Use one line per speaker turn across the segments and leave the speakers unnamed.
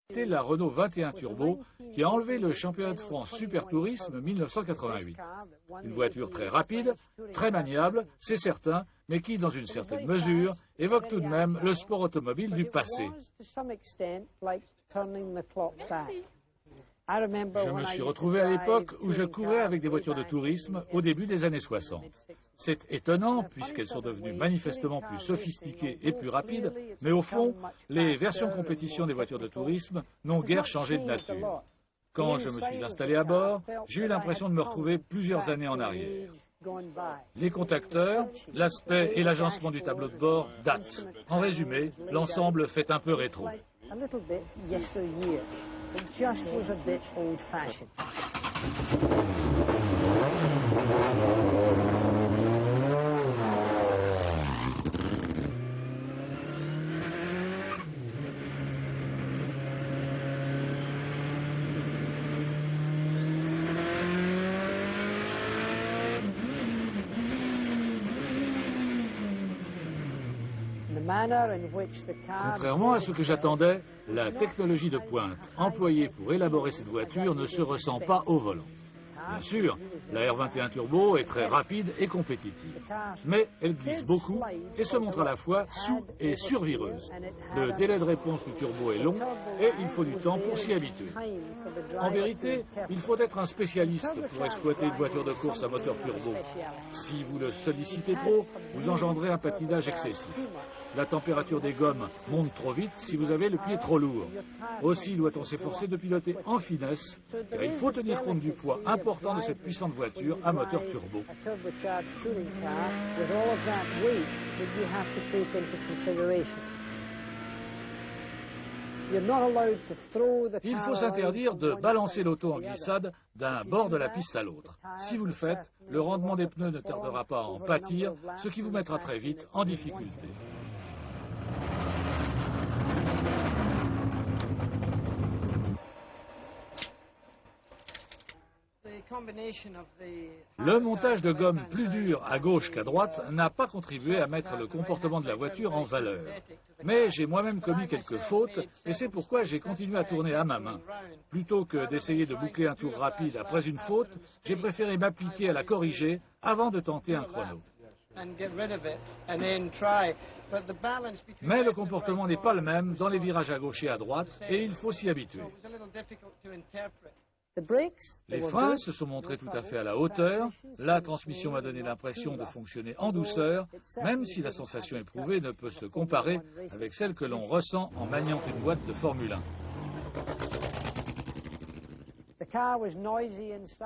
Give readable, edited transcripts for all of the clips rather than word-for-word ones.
C'était la Renault 21 Turbo qui a enlevé le championnat de France Super Tourisme 1988. Une voiture très rapide, très maniable, c'est certain, mais qui, dans une certaine mesure, évoque tout de même le sport automobile du passé. Je me suis retrouvé à l'époque où je courais avec des voitures de tourisme au début des années 60. C'est étonnant puisqu'elles sont devenues manifestement plus sophistiquées et plus rapides, mais au fond, les versions compétition des voitures de tourisme n'ont guère changé de nature. Quand je me suis installé à bord, j'ai eu l'impression de me retrouver plusieurs années en arrière. Les contacteurs, l'aspect et l'agencement du tableau de bord datent. En résumé, l'ensemble fait un peu rétro.
It just was a bit old-fashioned.
Contrairement à ce que j'attendais, la technologie de pointe employée pour élaborer cette voiture ne se ressent pas au volant. Bien sûr, la R21 Turbo est très rapide et compétitive, mais elle glisse beaucoup et se montre à la fois souple et survireuse. Le délai de réponse du turbo est long et il faut du temps pour s'y habituer. En vérité, il faut être un spécialiste pour exploiter une voiture de course à moteur turbo. Si vous le sollicitez trop, vous engendrez un patinage excessif. La température des gommes monte trop vite si vous avez le pied trop lourd. Aussi doit-on s'efforcer de piloter en finesse, car il faut tenir compte du poids important de cette puissante voiture à moteur turbo. Il faut s'interdire de balancer l'auto en glissade d'un bord de la piste à l'autre. Si vous le faites, le rendement des pneus ne tardera pas à en pâtir, ce qui vous mettra très vite en difficulté. Le montage de gomme plus dur à gauche qu'à droite n'a pas contribué à mettre le comportement de la voiture en valeur. Mais j'ai moi-même commis quelques fautes et c'est pourquoi j'ai continué à tourner à ma main. Plutôt que d'essayer de boucler un tour rapide après une faute, j'ai préféré m'appliquer à la corriger avant de tenter un chrono. Mais le comportement n'est pas le même dans les virages à gauche et à droite et il faut s'y habituer. Les freins se sont montrés tout à fait à la hauteur, la transmission m'a donné l'impression de fonctionner en douceur, même si la sensation éprouvée ne peut se comparer avec celle que l'on ressent en maniant une boîte de Formule 1.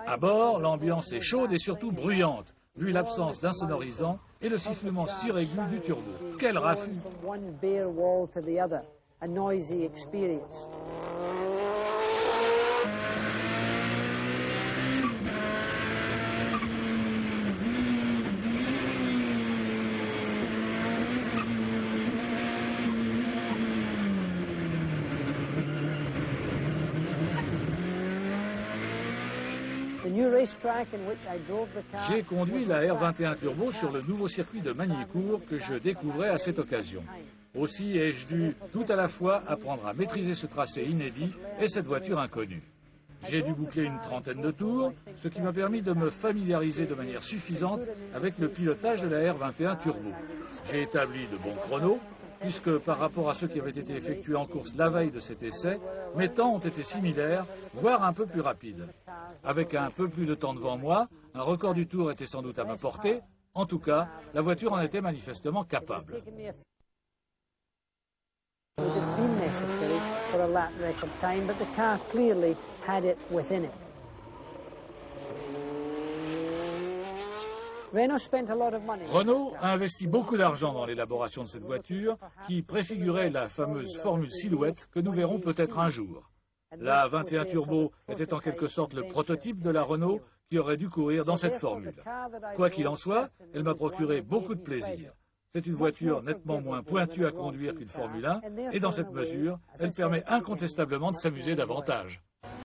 À bord, l'ambiance est chaude et surtout bruyante, vu l'absence d'insonorisant et le sifflement si régulier du turbo. Quel raffut! J'ai conduit la R21 Turbo sur le nouveau circuit de Magny-Cours que je découvrais à cette occasion. Aussi ai-je dû tout à la fois apprendre à maîtriser ce tracé inédit et cette voiture inconnue. J'ai dû boucler une trentaine de tours, ce qui m'a permis de me familiariser de manière suffisante avec le pilotage de la R21 Turbo. J'ai établi de bons chronos, puisque par rapport à ceux qui avaient été effectués en course la veille de cet essai, mes temps ont été similaires, voire un peu plus rapides. Avec un peu plus de temps devant moi, un record du tour était sans doute à ma portée. En tout cas, la voiture en était manifestement capable. Renault a investi beaucoup d'argent dans l'élaboration de cette voiture qui préfigurait la fameuse formule Silhouette que nous verrons peut-être un jour. La 21 Turbo était en quelque sorte le prototype de la Renault qui aurait dû courir dans cette formule. Quoi qu'il en soit, elle m'a procuré beaucoup de plaisir. C'est une voiture nettement moins pointue à conduire qu'une Formule 1 et dans cette mesure, elle permet incontestablement de s'amuser davantage.